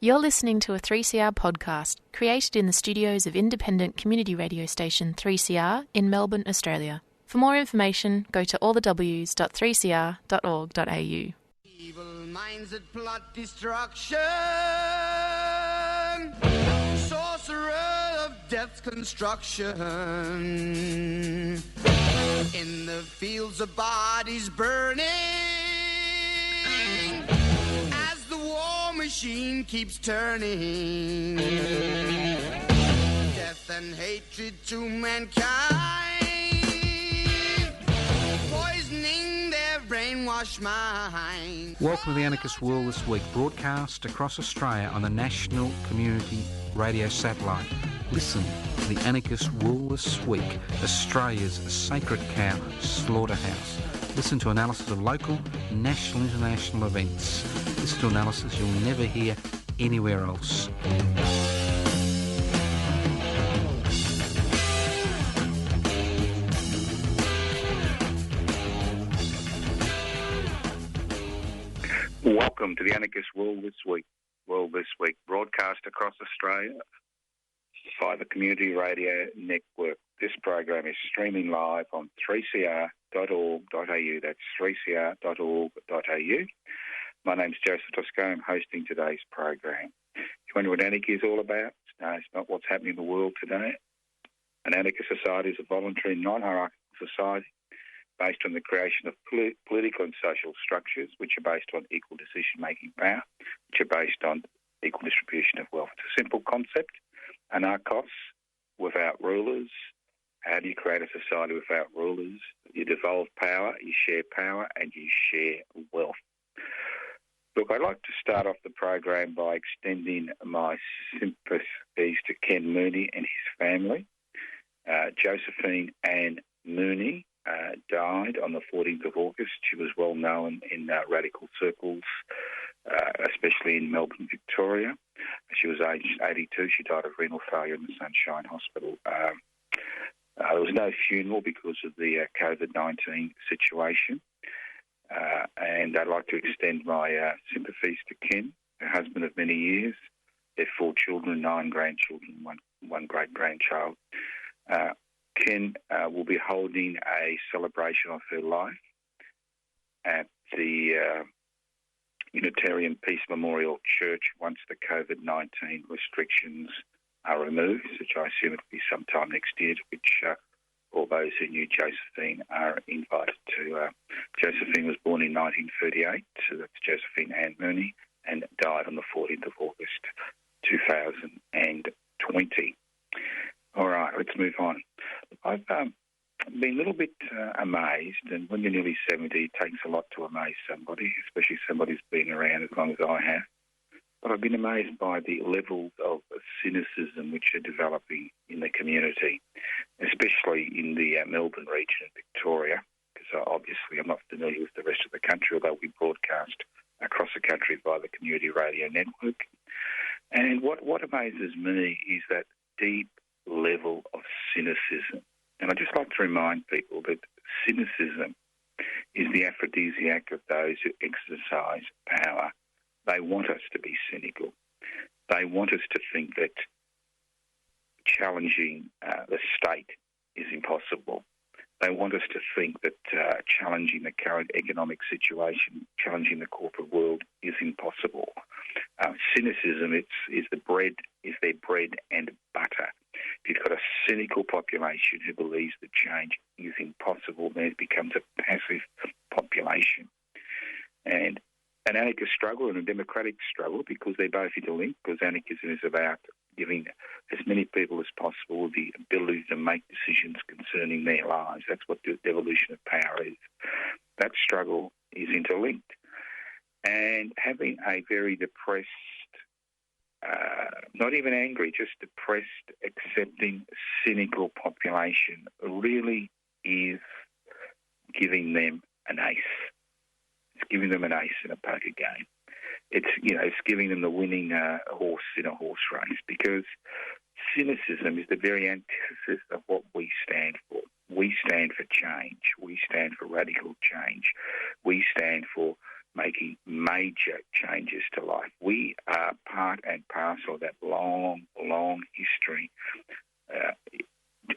You're listening to a 3CR podcast created in the studios of independent community radio station 3CR in Melbourne, Australia. For more information, go to allthews.3cr.org.au. Evil minds that plot destruction, sorcerer of death's construction, in the fields of bodies burning, as the war machine keeps turning, death and hatred to mankind, poisoning their brainwashed mind. Welcome to the Anarchist World This Week, broadcast across Australia on the National Community Radio Satellite. Listen to the Anarchist World This Week, Australia's sacred cow slaughterhouse. Listen to analysis of local, national, international events. Listen to analysis you'll never hear anywhere else. Welcome to the Anarchist World This Week, broadcast across Australia via the Community Radio Network. This program is streaming live on 3cr.org.au. That's 3cr.org.au. My name's Joseph Tosco. I'm hosting today's program. You wonder what anarchy is all about? No, it's not what's happening in the world today. An anarchist society is a voluntary, non-hierarchical society based on the creation of political and social structures which are based on equal decision-making power, which are based on equal distribution of wealth. It's a simple concept, anarchos, without rulers. How do you create a society without rulers? You devolve power, you share power, and you share wealth. Look, I'd like to start off the program by extending my sympathies to Ken Mooney and his family. Josephine Ann Mooney died on the 14th of August. She was well known in radical circles, especially in Melbourne, Victoria. She was aged 82. She died of renal failure in the Sunshine Hospital. There was no funeral because of the COVID-19 situation. And I'd like to extend my sympathies to Ken, her husband of many years, their 4 children, 9 grandchildren, one great-grandchild. Ken will be holding a celebration of her life at the Unitarian Peace Memorial Church once the COVID-19 restrictions are removed, which I assume it will be sometime next year, to which all those who knew Josephine are invited to. Josephine was born in 1938, so that's Josephine Ann Mooney, and died on the 14th of August 2020. All right, let's move on. I've been a little bit amazed, and when you're nearly 70, it takes a lot to amaze somebody, especially somebody who's been around as long as I have. But I've been amazed by the levels of cynicism which are developing in the community, especially in the Melbourne region of Victoria, because obviously I'm not familiar with the rest of the country, although we broadcast across the country via the Community Radio Network. And what amazes me is that deep level of cynicism. And I'd just like to remind people that cynicism is the aphrodisiac of those who exercise power. They want us to be cynical. They want us to think that challenging the state is impossible. They want us to think that challenging the current economic situation, challenging the corporate world is impossible. Cynicism is their bread and butter. If you've got a cynical population who believes that change is impossible, then it becomes a passive population. And an anarchist struggle and a democratic struggle, because they're both interlinked, because anarchism is about giving as many people as possible the ability to make decisions concerning their lives. That's what the devolution of power is. That struggle is interlinked. And having a very depressed, not even angry, just depressed, accepting, cynical population really is giving them an ace. It's giving them an ace in a poker game. It's giving them the winning horse in a horse race, because cynicism is the very antithesis of what we stand for. We stand for change. We stand for radical change. We stand for making major changes to life. We are part and parcel of that long, long history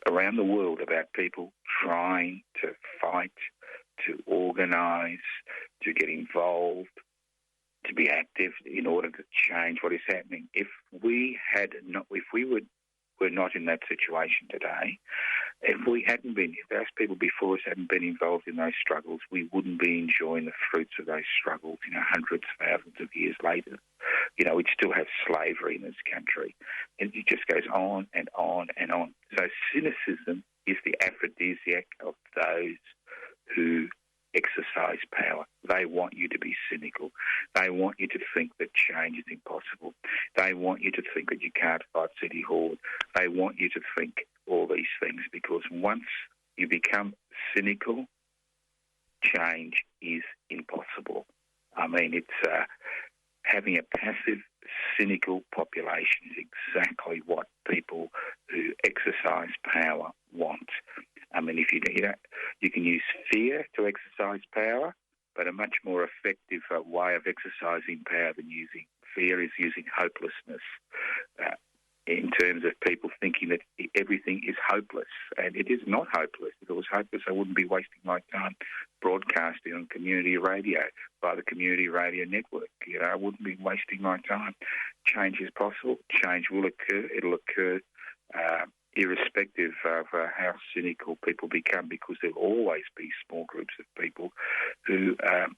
around the world about people trying to fight, to organise, to get involved, to be active in order to change what is happening. If we were not in that situation today, if those people before us hadn't been involved in those struggles, we wouldn't be enjoying the fruits of those struggles, hundreds, thousands of years later. We'd still have slavery in this country. And it just goes on and on and on. So cynicism is the aphrodisiac of those who exercise power. They want you to be cynical. They want you to think that change is impossible. They want you to think that you can't fight City Hall. They want you to think all these things, because once you become cynical, change is impossible. It's having a passive, cynical population is exactly what people who exercise power want. If you can use fear to exercise power, but a much more effective way of exercising power than using fear is using hopelessness, in terms of people thinking that everything is hopeless. And it is not hopeless. If it was hopeless, I wouldn't be wasting my time broadcasting on community radio by the community radio network. I wouldn't be wasting my time. Change is possible. Change will occur. It'll occur irrespective of how cynical people become, because there'll always be small groups of people who are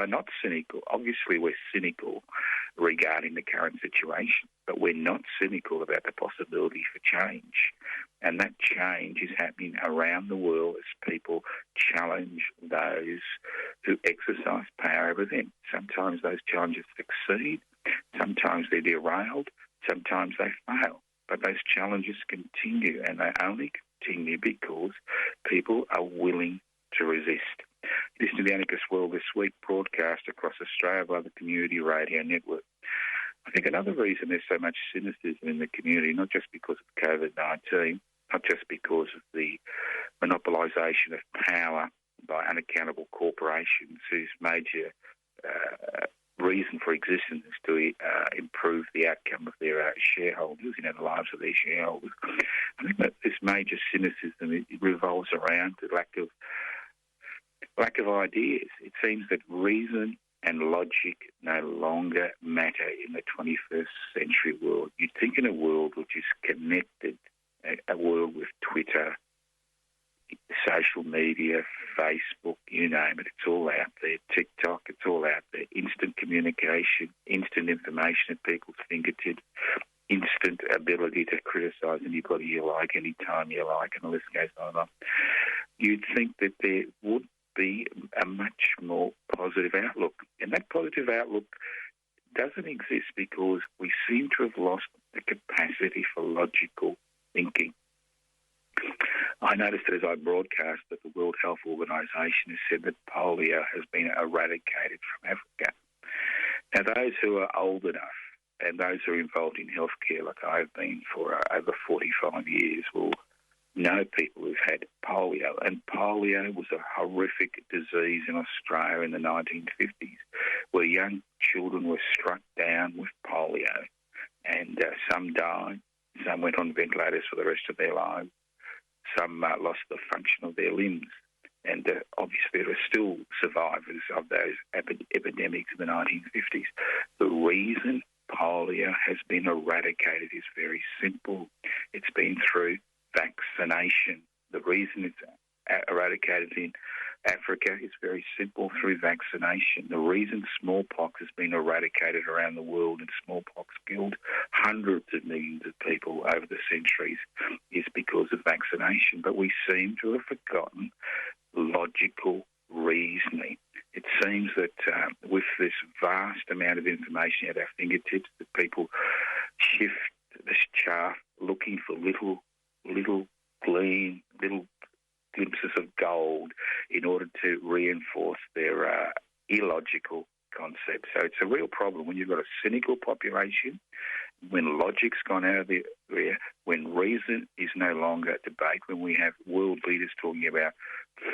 not cynical. Obviously, we're cynical regarding the current situation, but we're not cynical about the possibility for change. And that change is happening around the world as people challenge those who exercise power over them. Sometimes those challenges succeed, sometimes they're derailed, sometimes they fail. But those challenges continue, and they only continue because people are willing to resist. Listen to the Anarchist World This Week, broadcast across Australia by the Community Radio Network. I think another reason there's so much cynicism in the community, not just because of COVID-19, not just because of the monopolisation of power by unaccountable corporations whose major reason for existence is to improve the outcome of their shareholders, the lives of their shareholders. I think that this major cynicism, it revolves around the lack of ideas. It seems that reason and logic no longer matter in the 21st century world. You'd think in a world which is connected, a world with Twitter, social media, Facebook, you name it, it's all out there. TikTok, it's all out there. Instant communication, instant information at people's fingertips, instant ability to criticise anybody you like, anytime you like, and the list goes on and on. You'd think that there would be a much more positive outlook. And that positive outlook doesn't exist because we seem to have lost the capacity for logical thinking. I noticed that as I broadcast that the World Health Organization has said that polio has been eradicated from Africa. Now, those who are old enough and those who are involved in healthcare, like I've been for over 45 years, will know people who've had polio. And polio was a horrific disease in Australia in the 1950s, where young children were struck down with polio. And some died, some went on ventilators for the rest of their lives, some lost the function of their limbs. And obviously there are still survivors of those epidemics in the 1950s. The reason polio has been eradicated is very simple. It's been through vaccination. The reason it's eradicated in Africa is very simple, through vaccination. The reason smallpox has been eradicated around the world, and smallpox killed hundreds of millions of people over the centuries, is because of vaccination. But we seem to have forgotten logical reasoning. It seems that with this vast amount of information at our fingertips, that people shift the chaff looking for little glimpses of gold in order to reinforce their illogical concepts. So it's a real problem when you've got a cynical population, when logic's gone out of the area, when reason is no longer a debate, when we have world leaders talking about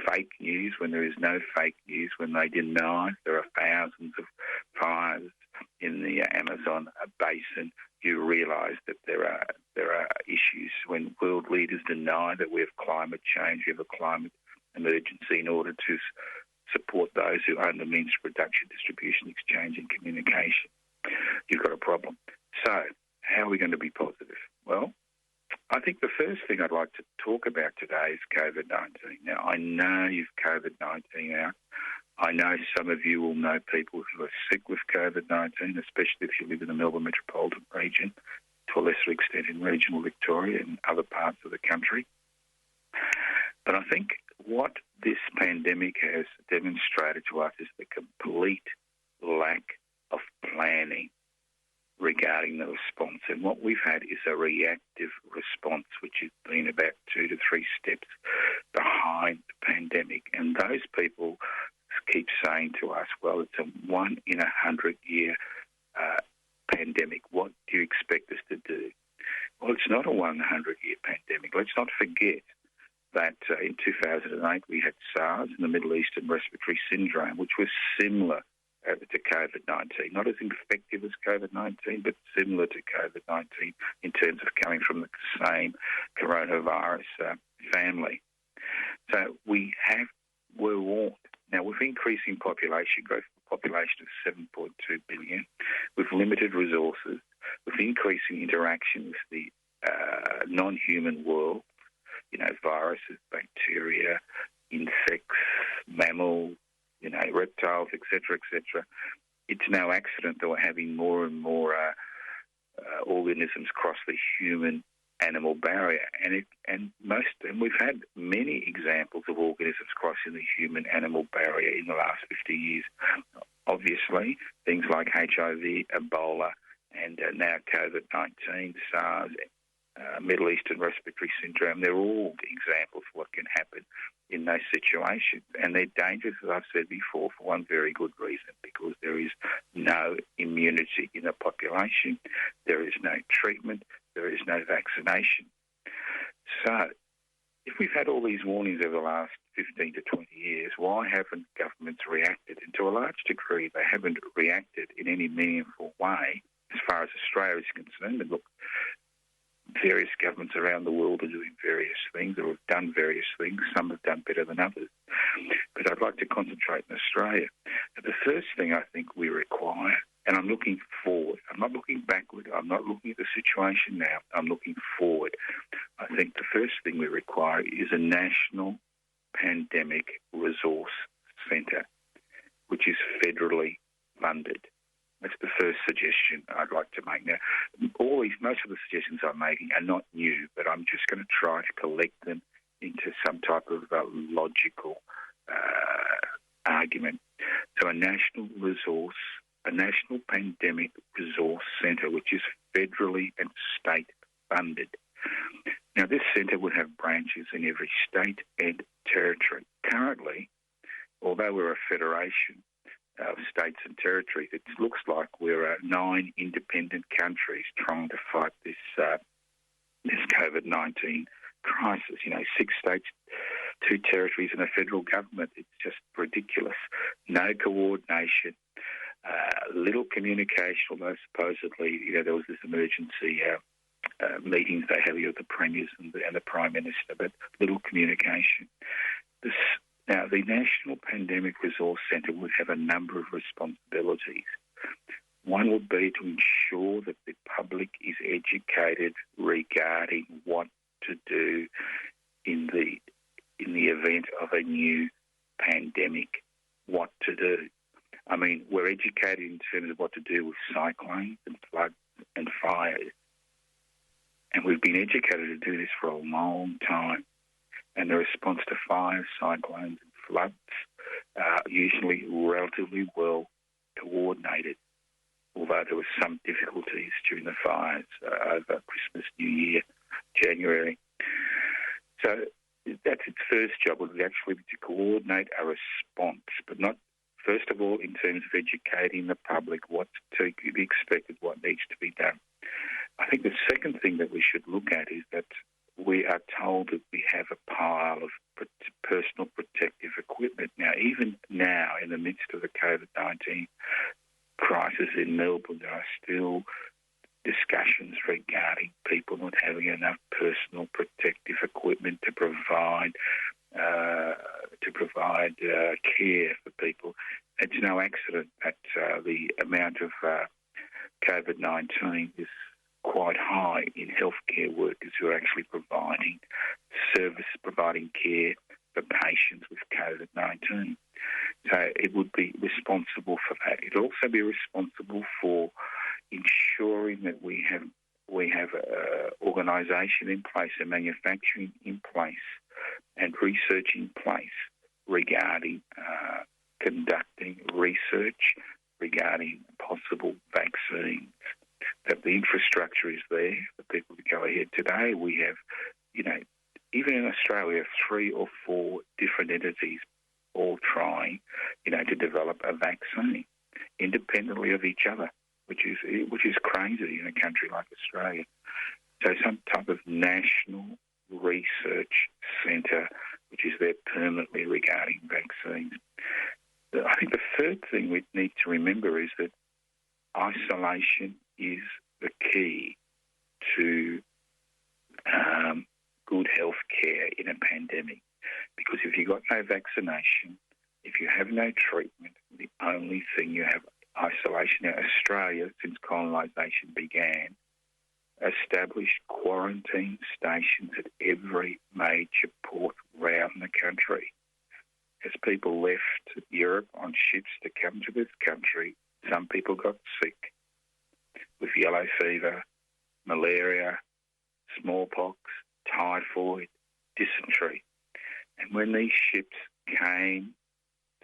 fake news when there is no fake news, when they deny there are thousands of fires in the Amazon basin, you realise that there are issues when world leaders deny that we have climate change, we have a climate emergency in order to support those who own the means of production, distribution, exchange and communication. You've got a problem. So how are we going to be positive? Well, I think the first thing I'd like to talk about today is COVID-19. Now, I know you've COVID-19 out. I know some of you will know people who are sick with COVID-19, especially if you live in the Melbourne metropolitan region, to a lesser extent in regional Victoria and other parts of the country. But I think what this pandemic has demonstrated to us is the complete lack of planning regarding the response. And what we've had is a reactive response, which has been about 2 to 3 steps behind the pandemic. And those people keep saying to us, well, it's a 1 in 100-year pandemic. What do you expect us to do? Well, it's not a 1 in 100-year pandemic. Let's not forget that in 2008 we had SARS, and the Middle Eastern Respiratory Syndrome, which was similar to COVID-19, not as effective as COVID-19, but similar to COVID-19 in terms of coming from the same coronavirus family. So we're warned. Now, with increasing population growth, a population of 7.2 billion, with limited resources, with increasing interaction with the non-human world, viruses, bacteria, insects, mammals, reptiles, etc., it's no accident that we're having more and more organisms cross the human-animal barrier, and we've had many examples of organisms crossing the human-animal barrier in the last 50 years. Obviously, things like HIV, Ebola, and now COVID-19, SARS, Middle Eastern Respiratory Syndrome, they're all examples of what can happen in those situations. And they're dangerous, as I've said before, for one very good reason, because there is no immunity in the population, there is no treatment, there is no vaccination. So if we've had all these warnings over the last 15 to 20 years, why haven't governments reacted? And to a large degree, they haven't reacted in any meaningful way as far as Australia is concerned. And look, various governments around the world are doing various things or have done various things. Some have done better than others. But I'd like to concentrate in Australia. And the first thing I think we require, and I'm looking forward, I'm not looking backward, I'm not looking at the situation now, I'm looking forward. I think the first thing we require is a national pandemic resource centre, which is federally funded. That's the first suggestion I'd like to make. Now, most of the suggestions I'm making are not new, but I'm just going to try to collect them into some type of logical argument. So a national pandemic resource centre, which is federally and state funded. Now, this centre would have branches in every state and territory. Currently, although we're a federation of states and territories, it looks like we're 9 independent countries trying to fight this COVID-19 crisis. 6 states, 2 territories and a federal government. It's just ridiculous. No coordination, little communication, although supposedly, there was this emergency meetings they had with the premiers and the Prime Minister, but little communication. Now, the National Pandemic Resource Centre would have a number of responsibilities. One would be to ensure that the public is educated regarding what to do in the event of a new pandemic, what to do. I mean, we're educated in terms of what to do with cyclones and floods and fires. And we've been educated to do this for a long time. And the response to fires, cyclones and floods are usually relatively well coordinated, although there were some difficulties during the fires over Christmas, New Year, January. So that's its first job, would actually be to coordinate a response, but not, first of all, in terms of educating the public what's to be expected, what needs to be done. I think the second thing that we should look at is that we are told that we have a pile of personal protective equipment. Now, even now, in the midst of the COVID-19 crisis in Melbourne, there are still discussions regarding people not having enough personal protective equipment to provide care for people. It's no accident that the amount of COVID-19 is quite high in healthcare workers who are actually providing care for patients with COVID-19. So it would be responsible for that. It would also be responsible for ensuring that we have organisation in place and manufacturing in place and research in place regarding conducting research regarding possible vaccines, that the infrastructure is there for people to go ahead. Today we have, even in Australia, we have 3 or 4 different entities all trying, to develop a vaccine independently of each other, which is crazy in a country like Australia. So some type of national research centre which is there permanently regarding vaccines. I think the third thing we need to remember is that isolation is the key to good health care in a pandemic. Because if you've got no vaccination, if you have no treatment, the only thing you have isolation. Now, Australia, since colonisation began, established quarantine stations at every major port around the country. As people left Europe on ships to come to this country, some people got sick with yellow fever, malaria, smallpox, typhoid, dysentery. And when these ships came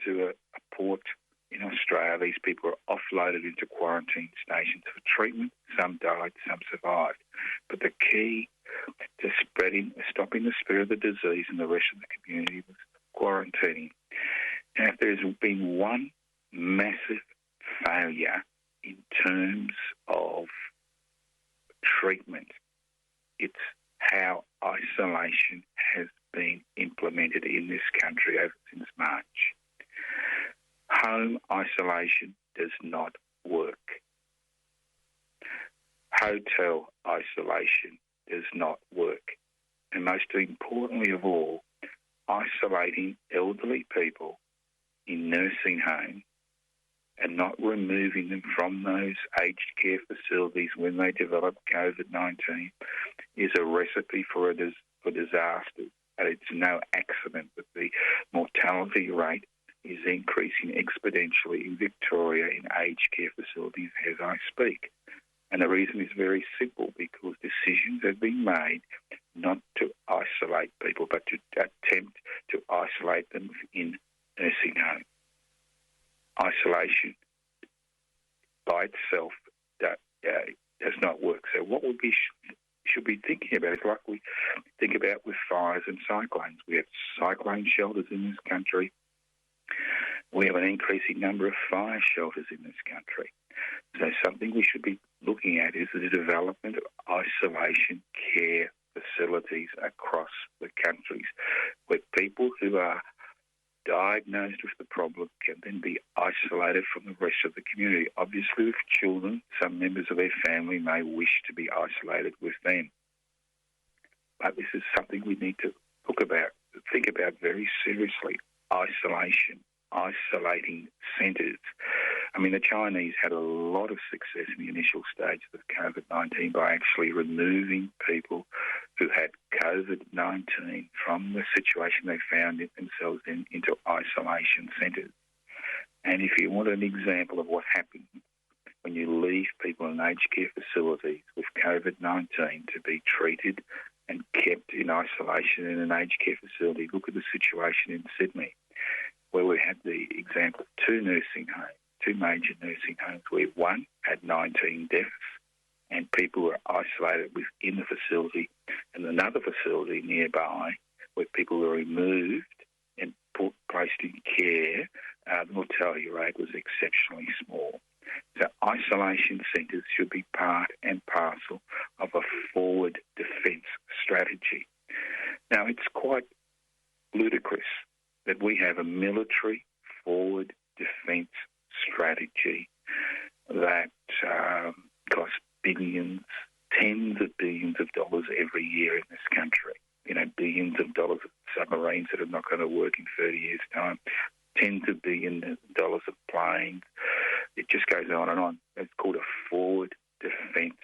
to a port in Australia, these people were offloaded into quarantine stations for treatment. Some died, some survived. But the key to stopping the spread of the disease in the rest of the community was quarantining. Now, if there's been one massive failure in terms of treatment, it's how isolation has been implemented in this country since March. Home isolation does not work. Hotel isolation does not work. And most importantly of all, isolating elderly people in nursing homes and not removing them from those aged care facilities when they develop COVID-19 is a recipe for disaster. And it's no accident that the mortality rate is increasing exponentially in Victoria in aged care facilities as I speak. And the reason is very simple, because decisions have been made not to isolate people, but to attempt to isolate them in nursing homes. Isolation by itself does not work. So what we should be thinking about is like we think about with fires and cyclones. We have cyclone shelters in this country. We have an increasing number of fire shelters in this country. So something we should be looking at is the development of isolation care facilities across the countries, where people who are diagnosed with the problem can then be isolated from the rest of the community. Obviously, with children, some members of their family may wish to be isolated with them. But this is something we need to think about very seriously. Isolation, isolating centres. I mean, the Chinese had a lot of success in the initial stages of COVID-19 by actually removing people who had COVID-19 from the situation they found themselves in into isolation centres. And if you want an example of what happens when you leave people in aged care facilities with COVID-19 to be treated and kept in isolation in an aged care facility, look at the situation in Sydney, where we had the example of two major nursing homes, where one had 19 deaths and people were isolated within the facility, and another facility nearby where people were removed and placed in care, the mortality rate was exceptionally small. So isolation centres should be part and parcel of a forward defence strategy. Now, it's quite ludicrous that we have a military forward defence strategy that costs billions, tens of billions of dollars every year in this country. You know, billions of dollars of submarines that are not going to work in 30 years' time, tens of billions of dollars of planes. It just goes on and on. It's called a forward defence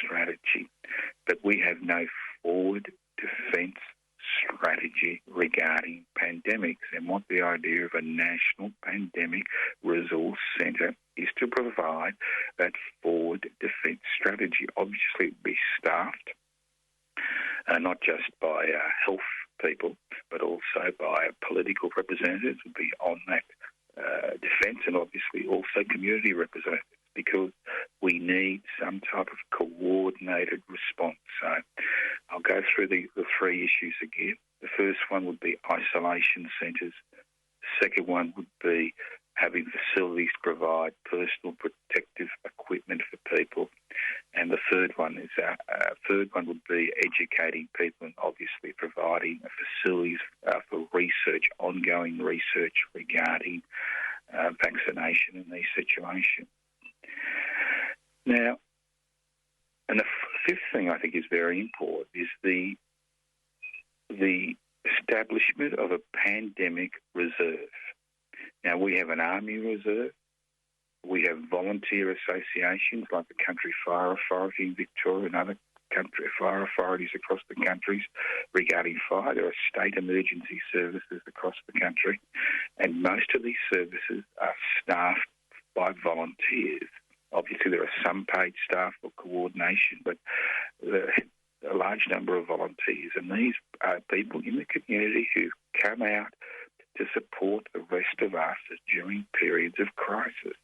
strategy. But we have no forward defence strategy regarding pandemics. And what the idea of a national pandemic resource centre is to provide that forward defence strategy. Obviously, it would be staffed not just by health people, but also by political representatives would be on that defence, and obviously also community representatives, because we need some type of coordinated response. So I'll go through the three issues again. The first one would be isolation centres. The second one would be having facilities to provide personal protective equipment for people. And the third one would be educating people and obviously providing facilities for research, ongoing research regarding vaccination in these situations. Now, and the fifth thing I think is very important is the establishment of a pandemic reserve. Now, we have an army reserve. We have volunteer associations like the Country Fire Authority in Victoria and other country fire authorities across the countries regarding fire. There are state emergency services across the country, and most of these services are staffed by volunteers. Obviously, there are some paid staff for coordination, but a large number of volunteers, and these are people in the community who come out to support the rest of us during periods of crisis.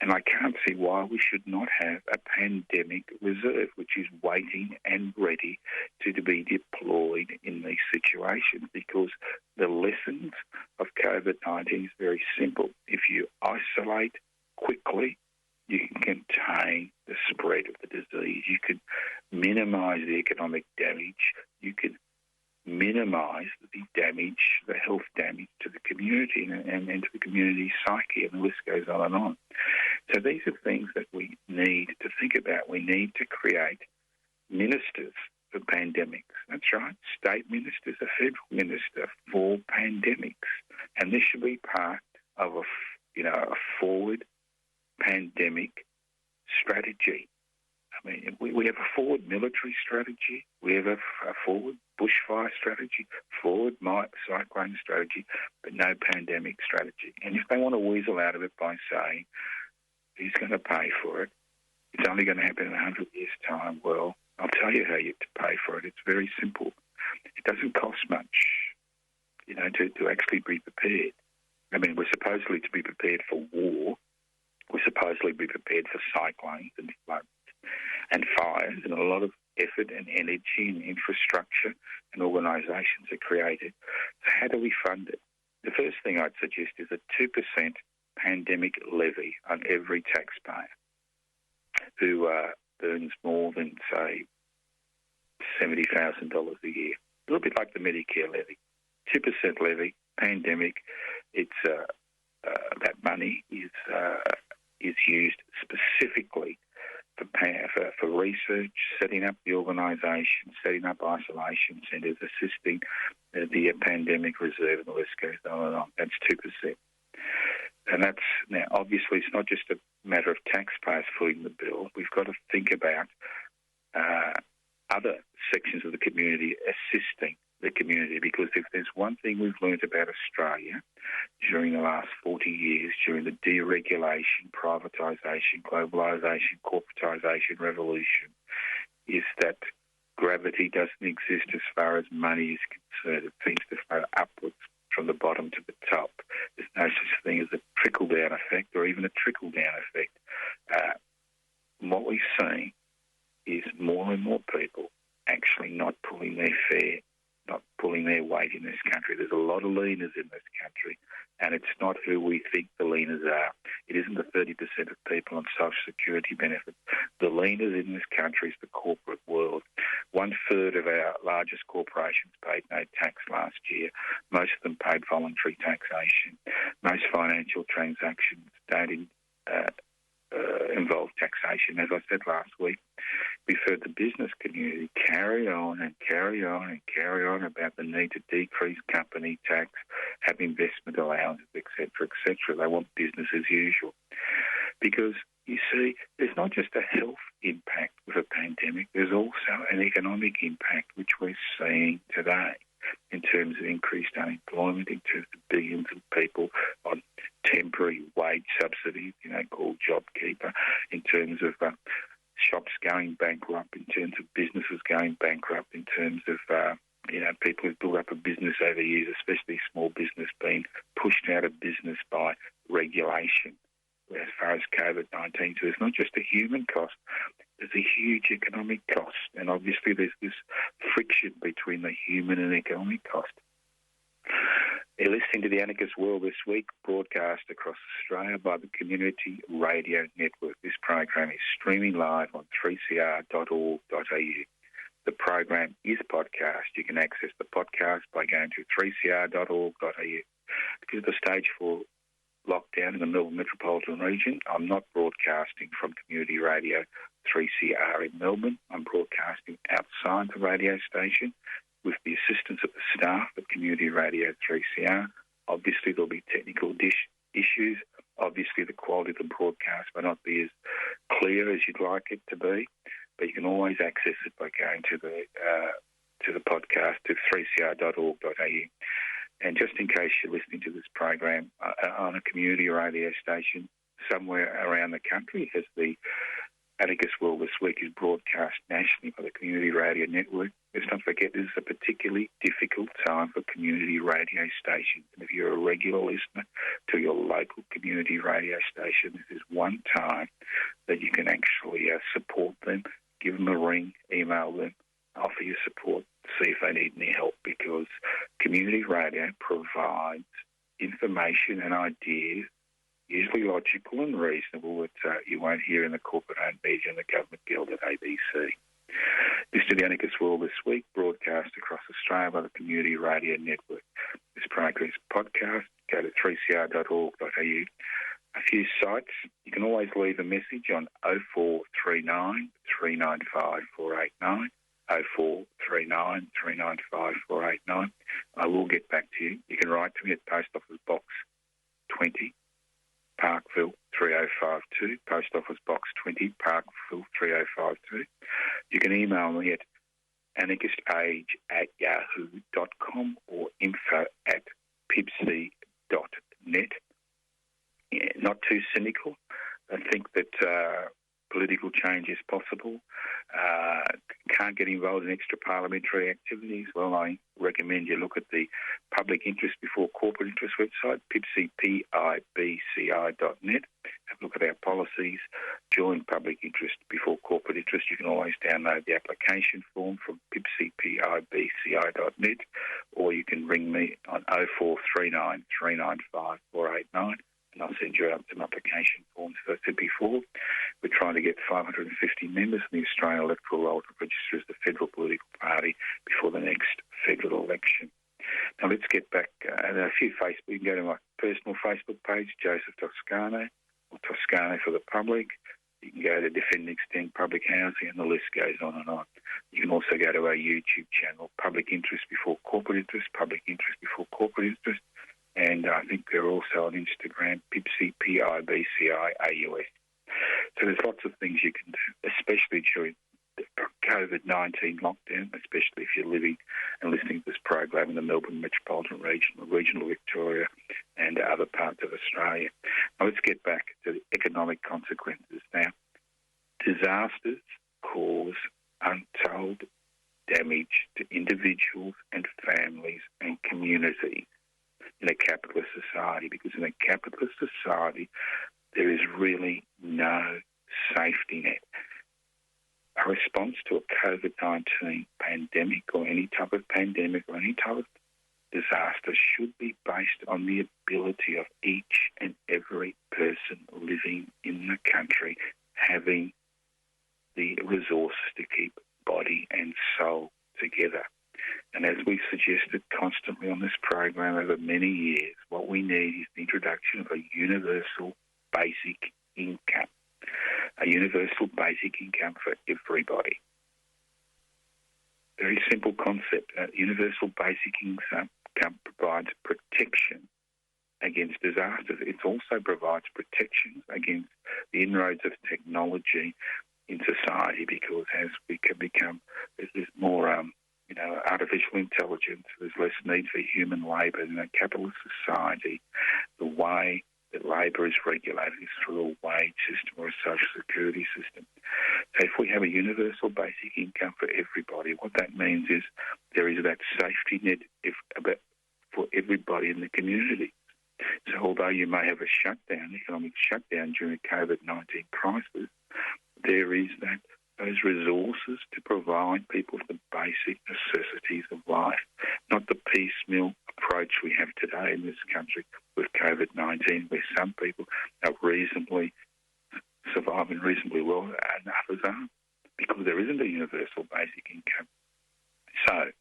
And I can't see why we should not have a pandemic reserve, which is waiting and ready to be deployed in these situations, because the lessons of COVID-19 is very simple. If you isolate quickly, you can contain the spread of the disease. You can minimise the economic damage. You can minimise the damage, the health damage to the community and to the community psyche, and the list goes on and on. So these are things that we need to think about. We need to create ministers for pandemics. That's right, state ministers, a federal minister for pandemics. And this should be part of a forward pandemic strategy. I mean, we have a forward military strategy, we have a forward bushfire strategy, forward cyclone strategy, but no pandemic strategy. And if they want to weasel out of it by saying, who's going to pay for it? It's only going to happen in 100 years' time. Well, I'll tell you how you have to pay for it. It's very simple. It doesn't cost much, to actually be prepared. I mean, we're supposedly to be prepared for war. We're supposedly be prepared for cyclones and floods and fires, and a lot of effort and energy and infrastructure and organisations are created. So how do we fund it? The first thing I'd suggest is a 2% pandemic levy on every taxpayer who earns more than, say, $70,000 a year. A little bit like the Medicare levy. 2% levy, pandemic. It's that money is used specifically for research, setting up the organisation, setting up isolation centres, assisting the pandemic reserve, and the list goes on and on. That's 2%. And that's, now, obviously, it's not just a matter of taxpayers footing the bill. We've got to think about other sections of the community assisting the community, because if there's one thing we've learned about Australia during the last 40 years, during the deregulation, privatisation, globalisation, corporatisation revolution, is that gravity doesn't exist as far as money is concerned. It seems to flow upwards from the bottom to the top. There's no such thing as a trickle-down effect or even a trickle-down effect. What we've seen is more and more people actually not pulling their fare, not pulling their weight in this country. There's a lot of leaners in this country, and it's not who we think the leaners are. It isn't the 30% of people on social security benefits. The leaners in this country is the corporate world. 1/3 of our largest corporations paid no tax last year. Most of them paid voluntary taxation. Most financial transactions don't involve taxation. As I said last week, we've heard the business community carry on and carry on and carry on about the need to decrease company tax, have investment allowances, etc., etc. They want business as usual. Because, you see, there's not just a health impact with a pandemic, there's also an economic impact, which we're seeing today in terms of increased unemployment, in terms of billions of people on temporary wage subsidies, called JobKeeper, in terms of shops going bankrupt, in terms of businesses going bankrupt, in terms of people who've built up a business over years, especially small business, being pushed out of business by regulation as far as COVID-19. So it's not just a human cost, there's a huge economic cost. And obviously there's this friction between the human and economic cost. You're listening to the Anarchist World This Week, broadcast across Australia by the Community Radio Network. This program is streaming live on 3cr.org.au. The program is podcast. You can access the podcast by going to 3cr.org.au. Because of the stage 4 lockdown in the Melbourne metropolitan region, I'm not broadcasting from Community Radio 3CR in Melbourne. I'm broadcasting outside the radio station with the assistance of the staff at Community Radio 3CR. Obviously, there'll be technical issues. Obviously, the quality of the broadcast may not be as clear as you'd like it to be, but you can always access it by going to the podcast to 3cr.org.au. And just in case you're listening to this program on a community radio station somewhere around the country, as the Anarchist World This Week is broadcast nationally by the Community Radio Network, let's not forget this is a particularly difficult time for community radio stations. And if you're a regular listener to your local community radio station, this is one time that you can actually support them, give them a ring, email them, offer your support, see if they need any help, because community radio provides information and ideas, usually logical and reasonable, that you won't hear in the corporate-owned media and the government guild at ABC. This is the Anarchist World This Week, broadcast across Australia by the Community Radio Network. This program is podcast. Go to 3cr.org.au. A few sites. You can always leave a message on 0439 395 489. 0439 395 489. I will get back to you. You can write to me at Post Office Box 20, Parkville 3052, Post Office Box 20, Parkville 3052. You can email me at anarchistage@yahoo.com or info@pibc.net. Not too cynical. I think that political change is possible. Can't get involved in extra parliamentary activities. Well, I recommend you look at the Public Interest Before Corporate Interest website, pibci.net. Have a look at our policies. Join Public Interest Before Corporate Interest. You can always download the application form from pibci.net, or you can ring me on 0439 395 489. And I'll send you out some application forms. As I said before, we're trying to get 550 members in the Australian Electoral Roll to register as the federal political party before the next federal election. Now let's get back. A few Facebook. You can go to my personal Facebook page, Joseph Toscano, or Toscano for the public. You can go to Defend and Extend Public Housing, and the list goes on and on. You can also go to our YouTube channel, Public Interest Before Corporate Interest, Public Interest Before Corporate Interest. And I think they're also on Instagram, Pibci, PIBCI-AUS. So there's lots of things you can do, especially during the COVID-19 lockdown, especially if you're living and listening to this program in the Melbourne metropolitan region, regional Victoria, and other parts of Australia. Now let's get back to the economic consequences. Now, disasters cause untold damage to individuals and families and communities in a capitalist society, because in a capitalist society there is really no safety net. A response to a COVID-19 pandemic or any type of pandemic or any type of disaster should be based on the ability of each and every person living in the country having the resources to keep body and soul universal basic income for everybody. Very simple concept. Universal basic income provides protection against disasters. It also provides protections against the inroads of technology in society, because as we can become, there's more, artificial intelligence, there's less need for human labour. In a capitalist society, the way that labour is regulated is through a wage system or a social security system. So if we have a universal basic income for everybody, what that means is there is that safety net for everybody in the community. So although you may have a economic shutdown during the COVID-19 crisis, there is those resources to provide people with the basic necessities of life, not the piecemeal approach we have today in this country with COVID-19, where some people are surviving reasonably well and others aren't, because there isn't a universal basic income. So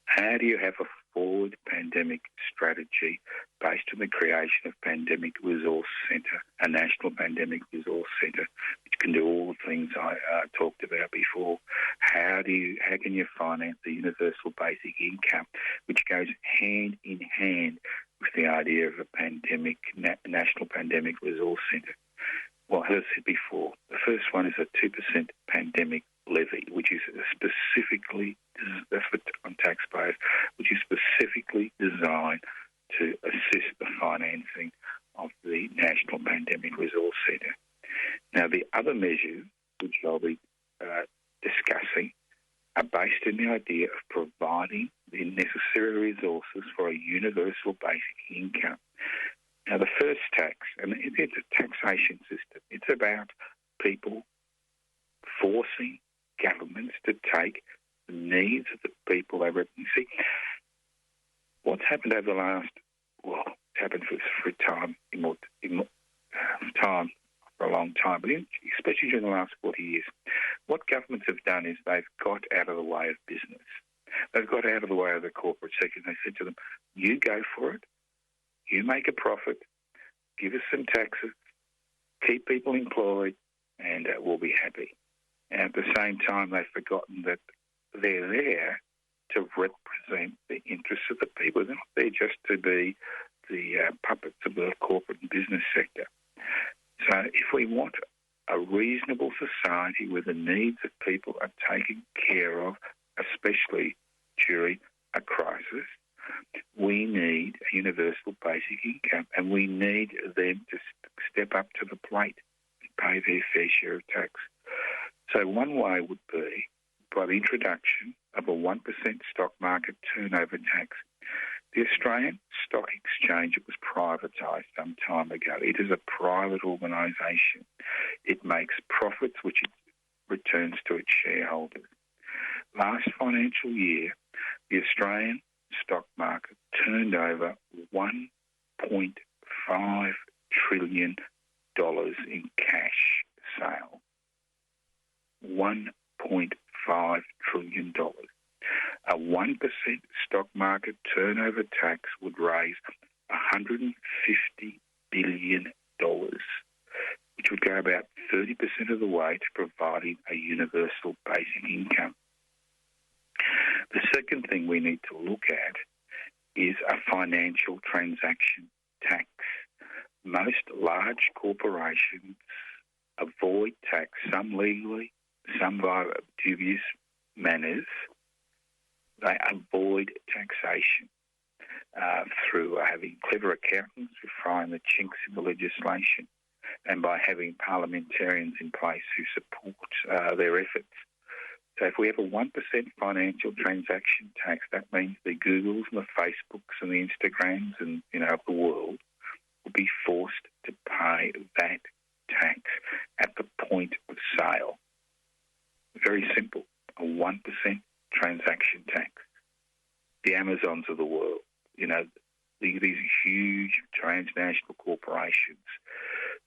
how do you have a forward pandemic strategy based on the creation of Pandemic Resource Centre, a national pandemic resource centre, which can do all the things I talked about before? How can you finance the universal basic income, which goes hand in hand with the idea of a national pandemic resource centre? Well, as I said before, the first one is a 2% pandemic levy, which is specifically, that's on taxpayers, which is specifically designed to assist the financing of the National Pandemic Resource Centre. Now, the other measures, which I'll be discussing, are based on the idea of providing the necessary resources for a universal basic income. Now, the first tax, and it's a taxation system, it's about people forcing governments to take the needs of the people they represent. See, what's happened over the last, it's happened for a long time, but especially during the last 40 years, what governments have done is they've got out of the way of business. They've got out of the way of the corporate sector. They said to them, you go for it, you make a profit, give us some taxes, keep people employed, and we'll be happy. And at the same time, they've forgotten that they're there to represent the interests of the people. They're not there just to be the puppets of the corporate and business sector. So if we want a reasonable society where the needs of people are taken care of, especially during a crisis, we need a universal basic income, and we need them to step up to the plate and pay their fair share of tax. So one way would be by the introduction of a 1% stock market turnover tax. The Australian Stock Exchange, it was privatised some time ago. It is a private organisation. It makes profits which it returns to its shareholders. Last financial year, the Australian stock market turned over $1.5 trillion in cash sale. $1.5 trillion. A 1% stock market turnover tax would raise $150 billion, which would go about 30% of the way to providing a universal basic income. The second thing we need to look at is a financial transaction tax. Most large corporations avoid tax, some legally, some via dubious manners. They avoid taxation through having clever accountants who find the chinks in the legislation, and by having parliamentarians in place who support their efforts. So if we have a 1% financial transaction tax, that means the Googles and the Facebooks and the Instagrams and of the world will be forced to pay that tax at the point of sale. Very simple, a 1% transaction tax. The Amazons of the world, these huge transnational corporations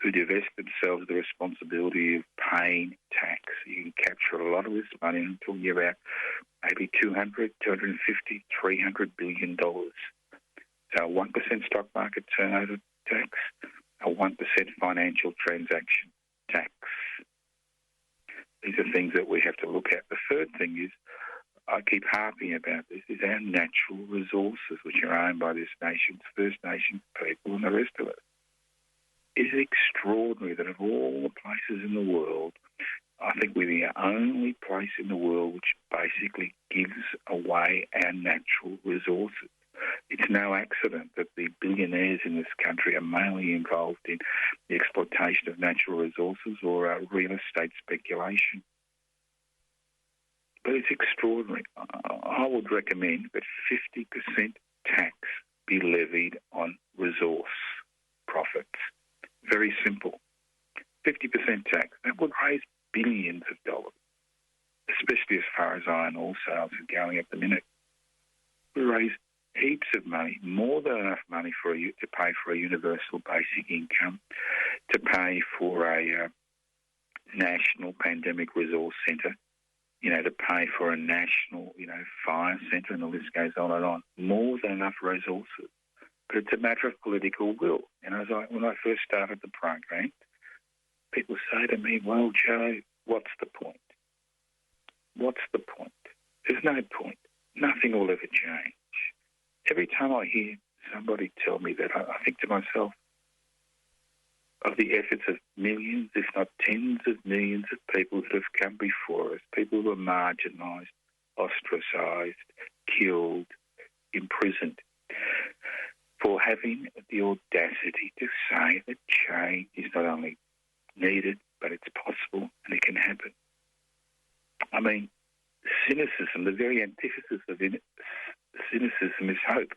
who divest themselves of the responsibility of paying tax. You can capture a lot of this money until you're about maybe $200, $250, $300 billion. So a 1% stock market turnover tax, a 1% financial transaction tax. are things that we have to look at. The third thing is, I keep harping about this, is our natural resources, which are owned by this nation's First Nations people and the rest of it. It is extraordinary that of all the places in the world, I think we're the only place in the world which basically gives away our natural resources. It's no accident that the billionaires in this country are mainly involved in the exploitation of natural resources or real estate speculation. But it's extraordinary. I would recommend that 50% tax be levied on resource profits. Very simple. 50% tax. That would raise billions of dollars, especially as far as iron ore sales are going at the minute. We raise heaps of money, more than enough money to pay for a universal basic income, to pay for a national pandemic resource centre, to pay for a national, fire centre, and the list goes on and on. More than enough resources. But it's a matter of political will. And when I first started the program, people say to me, well, Joe, what's the point? What's the point? There's no point. Nothing will ever change. Every time I hear somebody tell me that, I think to myself, of the efforts of millions, if not tens of millions of people that have come before us, people who are marginalised, ostracised, killed, imprisoned, for having the audacity to say that change is not only needed, but it's possible and it can happen. I mean, cynicism, the very antithesis of cynicism is hope.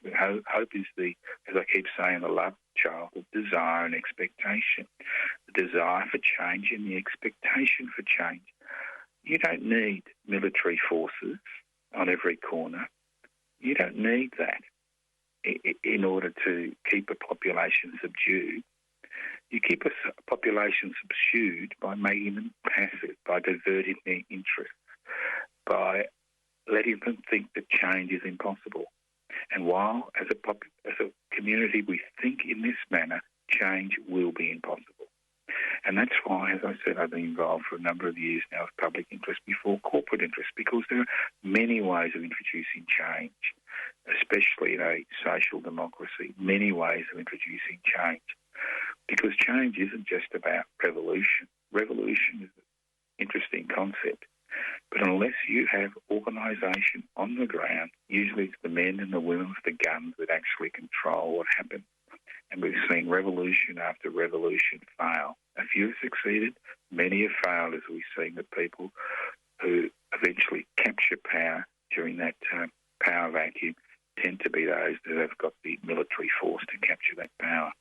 Hope is as I keep saying, the love child of desire and expectation. The desire for change and the expectation for change. You don't need military forces on every corner. You don't need that in order to keep a population subdued. You keep a population subdued by making them passive, by diverting their interests, by letting them think that change is impossible. And while, as a community, we think in this manner, change will be impossible. And that's why, as I said, I've been involved for a number of years now with public interest before corporate interest, because there are many ways of introducing change, especially in a social democracy, many ways of introducing change. Because change isn't just about revolution. Revolution is an interesting concept. But unless you have organisation on the ground, usually it's the men and the women with the guns that actually control what happens. And we've seen revolution after revolution fail. A few have succeeded, many have failed, as we've seen the people who eventually capture power during that power vacuum tend to be those that have got the military force to capture that power.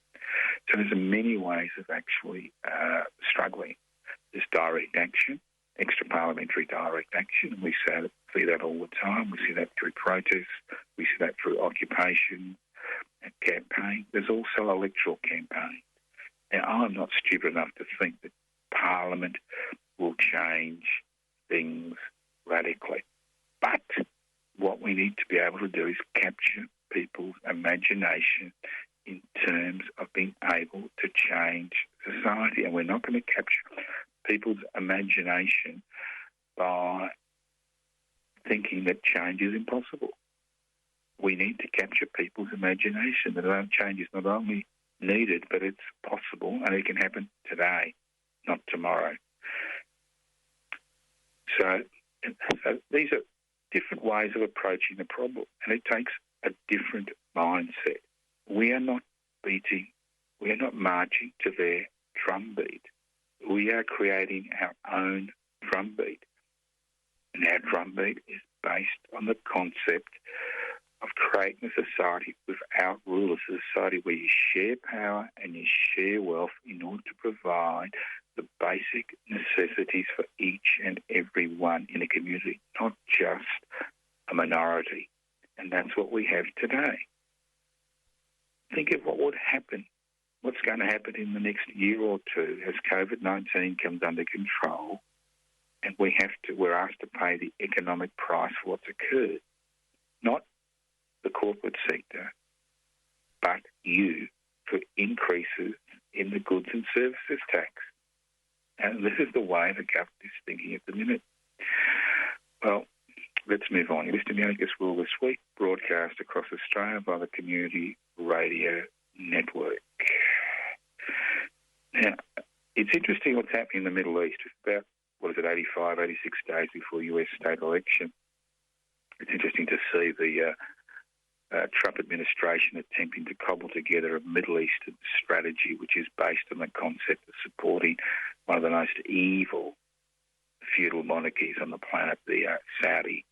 So there's many ways of actually struggling. There's direct action, extra-parliamentary direct action, and we see that all the time. We see that through protests. We see that through occupation and campaign. There's also electoral campaign. Now, I'm not stupid enough to think that Parliament will change things radically. But what we need to be able to do is capture people's imagination in terms of being able to change society. And we're not going to capture people's imagination by thinking that change is impossible. We need to capture people's imagination that change is not only needed, but it's possible and it can happen today, not tomorrow. So these are different ways of approaching the problem, and it takes a different mindset. We are not marching to their drumbeat. We are creating our own drumbeat. And our drumbeat is based on the concept of creating a society without rulers, a society where you share power and you share wealth in order to provide the basic necessities for each and every one in a community, not just a minority. And that's what we have today. Think of what would happen, what's going to happen in the next year or two as COVID-19 comes under control, and we're asked to pay the economic price for what's occurred. Not the corporate sector, but you, for increases in the goods and services tax. And this is the way the government is thinking at the minute. Well, let's move on. You're listening to the Anarchist World This Week, broadcast across Australia by the Community Radio Network. Now, it's interesting what's happening in the Middle East. It's about, 85, 86 days before US state election. It's interesting to see the Trump administration attempting to cobble together a Middle Eastern strategy which is based on the concept of supporting one of the most evil feudal monarchies on the planet, the Saudi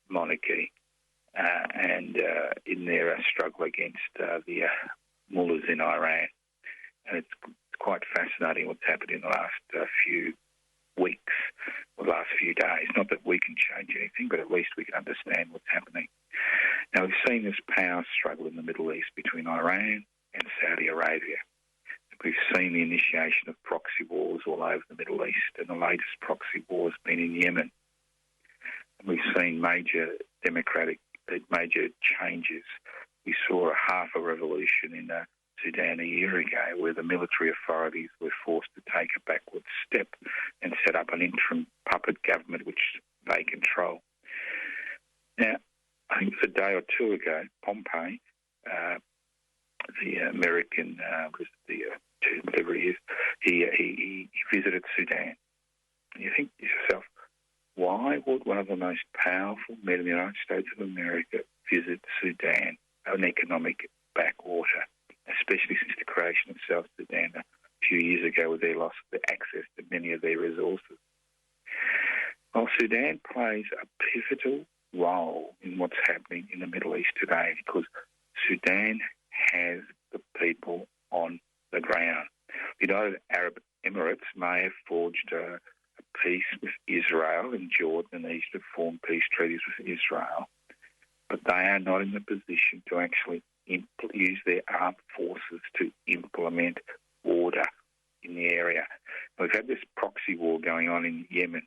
monarchy, and in their struggle against the mullahs in Iran. And it's quite fascinating what's happened in the last few weeks, or the last few days. Not that we can change anything, but at least we can understand what's happening. Now, we've seen this power struggle in the Middle East between Iran and Saudi Arabia. We've seen the initiation of proxy wars all over the Middle East, and the latest proxy war has been in Yemen. And we've seen major changes. We saw half a revolution in Sudan a year ago, where the military authorities were forced to take a backward step and set up an interim puppet government which they control. Now, I think it was a day or two ago, Pompey, the American, whatever he is, he visited Sudan. And you think to yourself, why would one of the most powerful men in the United States of America visit Sudan, an economic backwater, especially since the creation of South Sudan a few years ago, with their loss of access to many of their resources? Well, Sudan plays a pivotal role in what's happening in the Middle East today, because Sudan has the people on the ground. The United Arab Emirates may have forged a peace with Israel, and Jordan and Egypt have formed peace treaties with Israel, but they are not in the position to actually use their armed forces to implement order in the area. We've had this proxy war going on in Yemen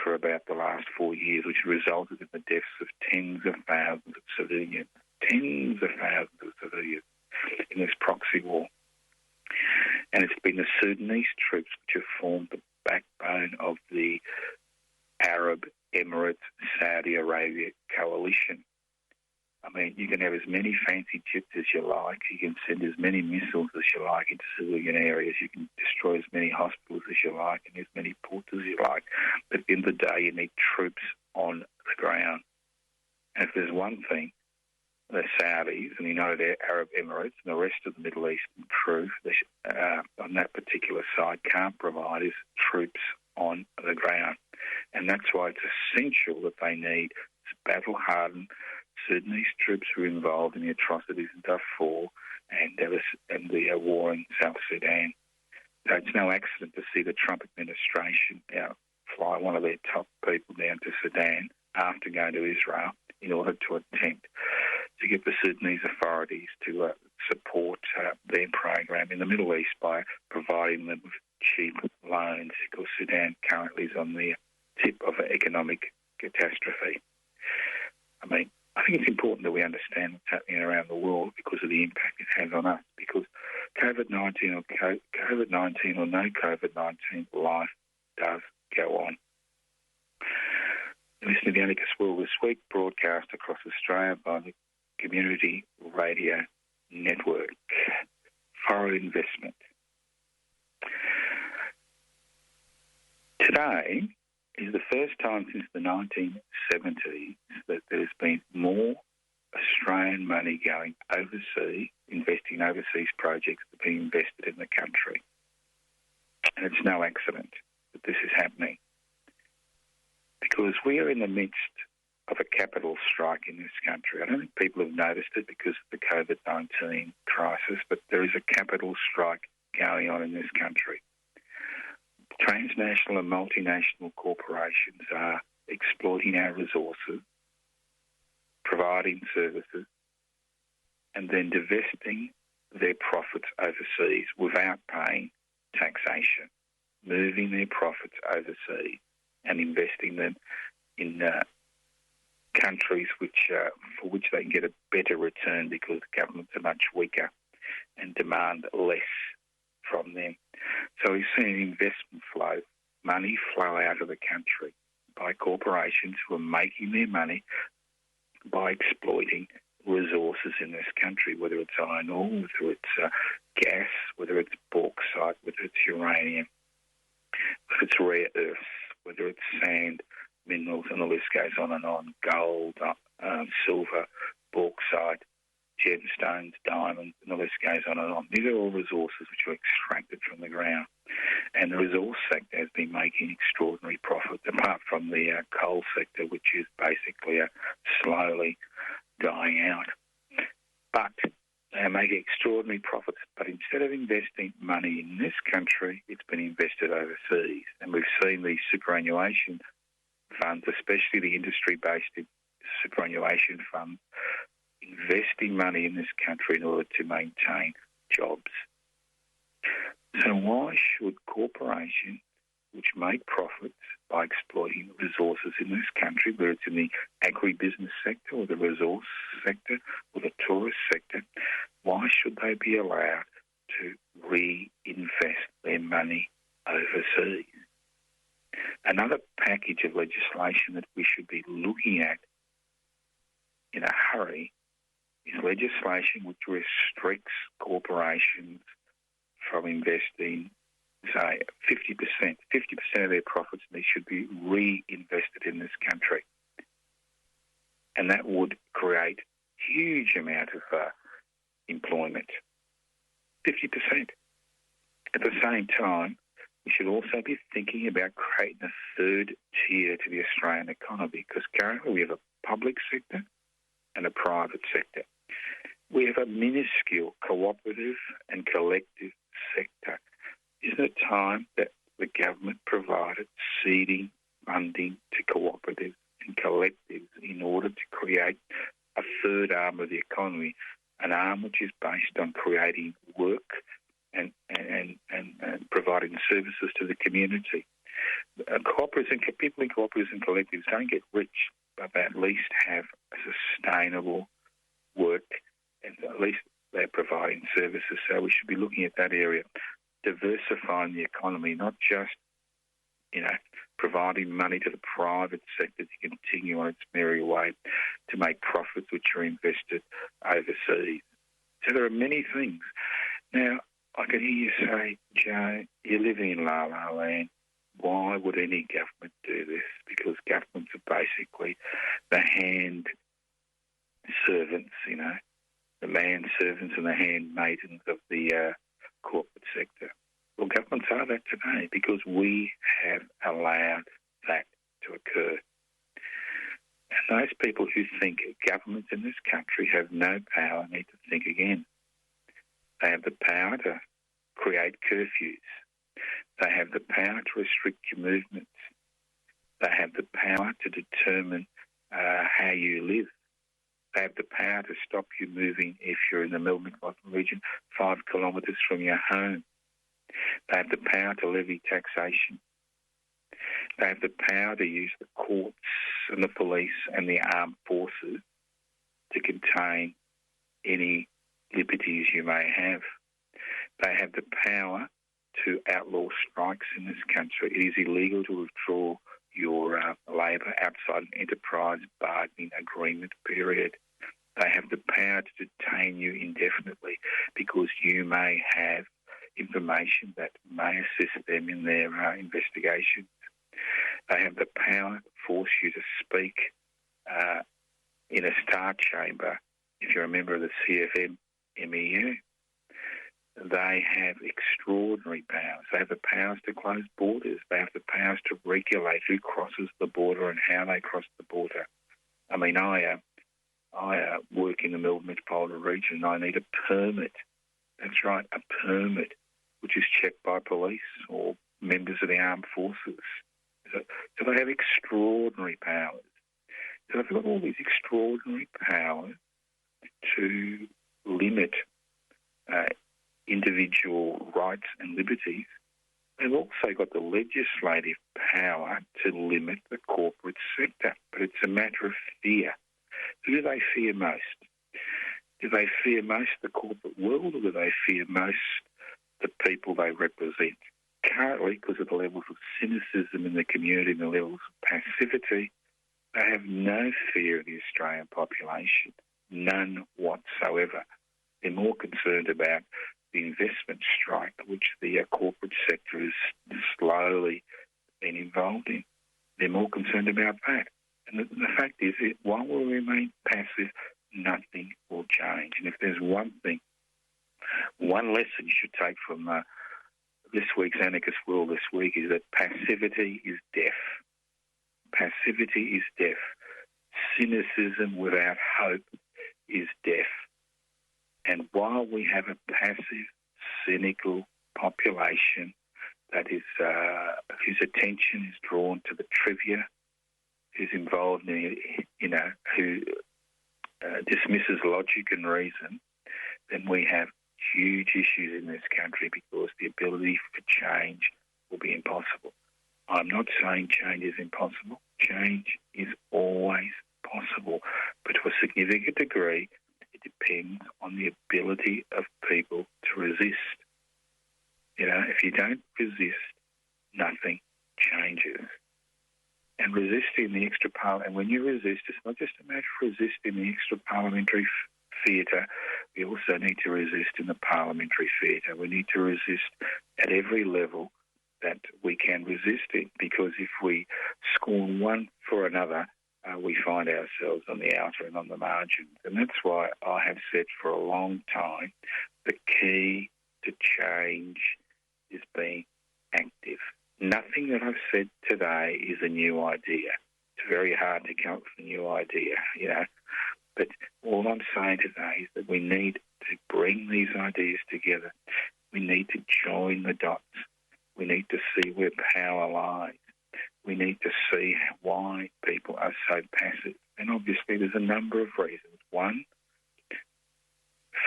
for about the last 4 years, which resulted in the deaths of tens of thousands of civilians in this proxy war. And it's been the Sudanese troops which have formed the backbone of the Arab Emirates Saudi Arabia coalition. I mean, you can have as many fancy jets as you like, you can send as many missiles as you like into civilian areas, you can destroy as many hospitals as you like and as many ports as you like, but at the end of the day you need troops on the ground. And if there's one thing the Saudis and the United Arab Emirates and the rest of the Middle Eastern crew on that particular side can't provide is troops on the ground. And that's why it's essential that they need battle-hardened Sudanese troops who are involved in the atrocities in Darfur and the war in South Sudan. So it's no accident to see the Trump administration fly one of their top people down to Sudan after going to Israel in order to attempt to get the Sudanese authorities to support their program in the Middle East by providing them with cheap loans, because Sudan currently is on the tip of an economic catastrophe. I mean, I think it's important that we understand what's happening around the world because of the impact it has on us, because COVID-19 or no COVID-19, life does go on. You listen to the Anarchist World This Week, broadcast across Australia by the Community Radio Network. Foreign investment. Today is the first time since the 1970s that there's been more Australian money going overseas, investing in overseas projects that are being invested in the country. And it's no accident that this is happening, because we are in the midst of a capital strike in this country. I don't think people have noticed it because of the COVID-19 crisis, but there is a capital strike going on in this country. Transnational and multinational corporations are exploiting our resources, providing services, and then divesting their profits overseas without paying taxation, moving their profits overseas and investing them in countries for which they can get a better return because the governments are much weaker and demand less from them. So we've seen investment flow, money flow out of the country by corporations who are making their money by exploiting resources in this country, whether it's iron ore, whether it's gas, whether it's bauxite, whether it's uranium, whether it's rare earths, whether it's sand, minerals, and the list goes on, gold, silver, bauxite, gemstones, diamonds, and the list goes on. These are all resources which are extracted from the ground. And the resource sector has been making extraordinary profits, apart from the coal sector, which is basically slowly dying out. But they are making extraordinary profits. But instead of investing money in this country, it's been invested overseas. And we've seen these superannuation funds, especially the industry-based superannuation funds, investing money in this country in order to maintain jobs. So why should corporations which make profits by exploiting resources in this country, whether it's in the agribusiness sector or the resource sector or the tourist sector, why should they be allowed to reinvest their money overseas? Another package of legislation that we should be looking at in a hurry is legislation which restricts corporations from investing, say, 50%. 50% of their profits, they should be reinvested in this country. And that would create huge amount of employment. 50%. At the same time, we should also be thinking about creating a third tier to the Australian economy, because currently we have a public sector and a private sector. We have a minuscule cooperative and collective sector. Isn't it time that the government provided seeding funding to cooperatives and collectives in order to create a third arm of the economy, an arm which is based on creating work and providing services to the community? Cooperatives and people in cooperatives and collectives don't get rich, but they at least have a sustainable work, and at least they're providing services. So we should be looking at that area, diversifying the economy, not just, providing money to the private sector to continue on its merry way to make profits which are invested overseas. So there are many things. Now, I can hear you say, Joe, you're living in La La Land. Why would any government do this? Because governments are basically the hand servants, the man servants and the handmaidens of the corporate sector. Well, governments are that today because we have allowed that to occur. And those people who think governments in this country have no power need to think again. They have the power to create curfews. They have the power to restrict your movements. They have the power to determine how you live. They have the power to stop you moving if you're in the Melbourne region 5 kilometres from your home. They have the power to levy taxation. They have the power to use the courts and the police and the armed forces to contain any liberties you may have. They have the power to outlaw strikes in this country. It is illegal to withdraw your labour outside an enterprise bargaining agreement period. They have the power to detain you indefinitely because you may have information that may assist them in their investigations. They have the power to force you to speak in a star chamber if you're a member of the CFM MEU. They have extraordinary powers. They have the powers to close borders. They have the powers to regulate who crosses the border and how they cross the border. I mean, I work in the Melbourne metropolitan region and I need a permit. That's right, a permit, which is checked by police or members of the armed forces. So they have extraordinary powers. So they've got all these extraordinary powers to limit individual rights and liberties. They've also got the legislative power to limit the corporate sector. But it's a matter of fear. Who do they fear most? Do they fear most the corporate world, or do they fear most the people they represent. Currently, because of the levels of cynicism in the community and the levels of passivity, they have no fear of the Australian population, none whatsoever. They're more concerned about the investment strike, which the corporate sector has slowly been involved in. They're more concerned about that. And the fact is, while we remain passive, nothing will change. And if there's one lesson you should take from this week's Anarchist World this week is that passivity is death. Passivity is death. Cynicism without hope is death. And while we have a passive, cynical population that is whose attention is drawn to the trivia, who's involved in, who dismisses logic and reason, then we have huge issues in this country because the ability for change will be impossible. I'm not saying change is impossible. Change is always possible, but to a significant degree, it depends on the ability of people to resist. If you don't resist, nothing changes. And resisting the extra parliament, and when you resist, it's not just a matter of resisting the extra parliamentary theatre. We also need to resist in the parliamentary theatre. We need to resist at every level that we can resist it, because if we scorn one for another, we find ourselves on the outer and on the margins. And that's why I have said for a long time the key to change is being active. Nothing that I've said today is a new idea. It's very hard to come up with a new idea, But all I'm saying today is that we need to bring these ideas together. We need to join the dots. We need to see where power lies. We need to see why people are so passive. And obviously there's a number of reasons. One, the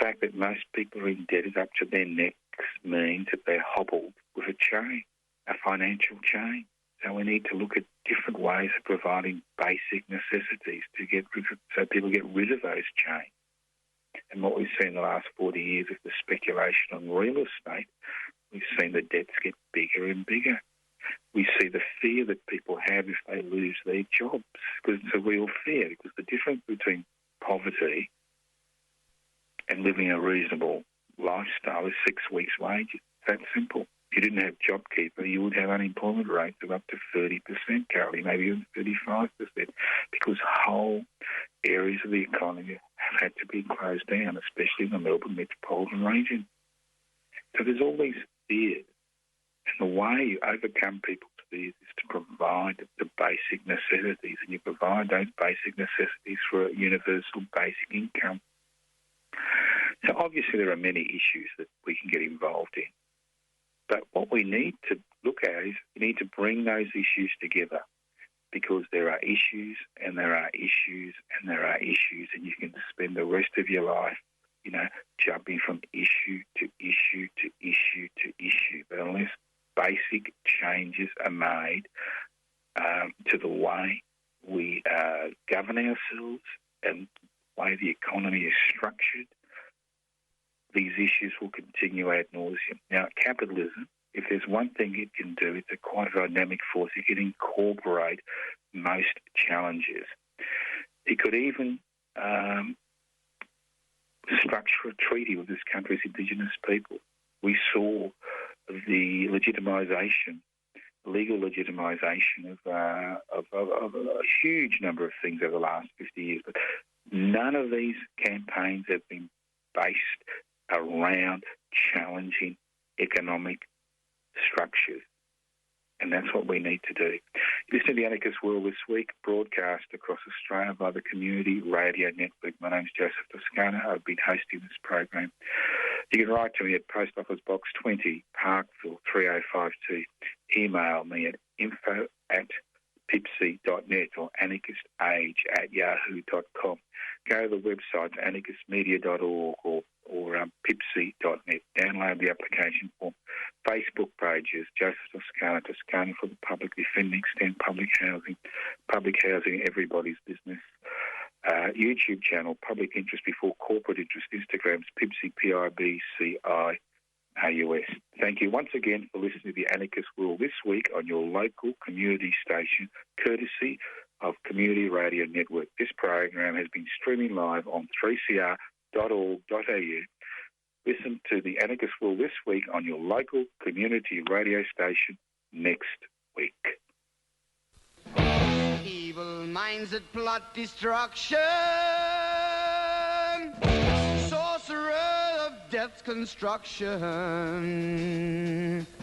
fact that most people are indebted up to their necks means that they're hobbled with a chain, a financial chain. So we need to look at different ways of providing basic necessities so people get rid of those chains. And what we've seen in the last 40 years of the speculation on real estate, we've seen the debts get bigger and bigger. We see the fear that people have if they lose their jobs, because it's a real fear, because the difference between poverty and living a reasonable lifestyle is 6 weeks' wages. It's that simple. If you didn't have JobKeeper, you would have unemployment rates of up to 30% currently, maybe even 35%, because whole areas of the economy have had to be closed down, especially in the Melbourne metropolitan region. So there's all these fears. And the way you overcome people's fears is to provide the basic necessities, and you provide those basic necessities for a universal basic income. So obviously there are many issues that we can get involved in. But what we need to look at is we need to bring those issues together, because there are issues and there are issues and there are issues, and you can spend the rest of your life, jumping from issue to issue to issue to issue. But unless basic changes are made to the way we govern ourselves and the way the economy is structured, these issues will continue ad nauseum. Now, capitalism, if there's one thing it can do, it's a quite a dynamic force. It can incorporate most challenges. It could even structure a treaty with this country's Indigenous people. We saw the legal legitimisation of a huge number of things over the last 50 years, but none of these campaigns have been based around challenging economic structures. And that's what we need to do. Listen to the Anarchist World this week, broadcast across Australia by the Community Radio Network. My name's Joseph Toscano. I've been hosting this program. You can write to me at Post Office Box 20, Parkville 3052. Email me at info@pipsy.net or anarchistage@yahoo.com. Go to the website anarchistmedia.org or pipsy.net. Download the application form. Facebook pages, Joseph Toscano for the Public Defending Extend Public Housing, everybody's business. YouTube channel, Public Interest Before Corporate Interest. Instagram's Pipsy, PIBCI. AUS. Thank you once again for listening to the Anarchist World this week on your local community station, courtesy of Community Radio Network. This program has been streaming live on 3cr.org.au. Listen to the Anarchist World this week on your local community radio station next week. Evil minds that plot destruction, sorcerer of death's construction.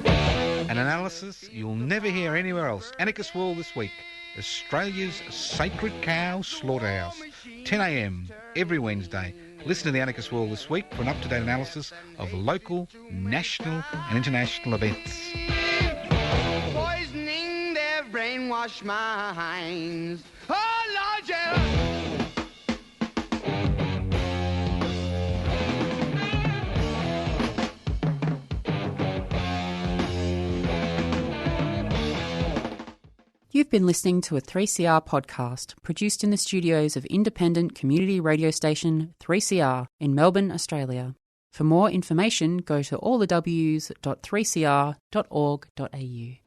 An analysis you'll never hear anywhere else. Anarchist World this week. Australia's sacred cow slaughterhouse. 10 a.m. every Wednesday. Listen to the Anarchist World this week for an up-to-date analysis of local, national and international events. Poisoning their brainwashed minds. Oh, Lord, yeah. You've been listening to a 3CR podcast produced in the studios of independent community radio station 3CR in Melbourne, Australia. For more information, go to allthews.3cr.org.au.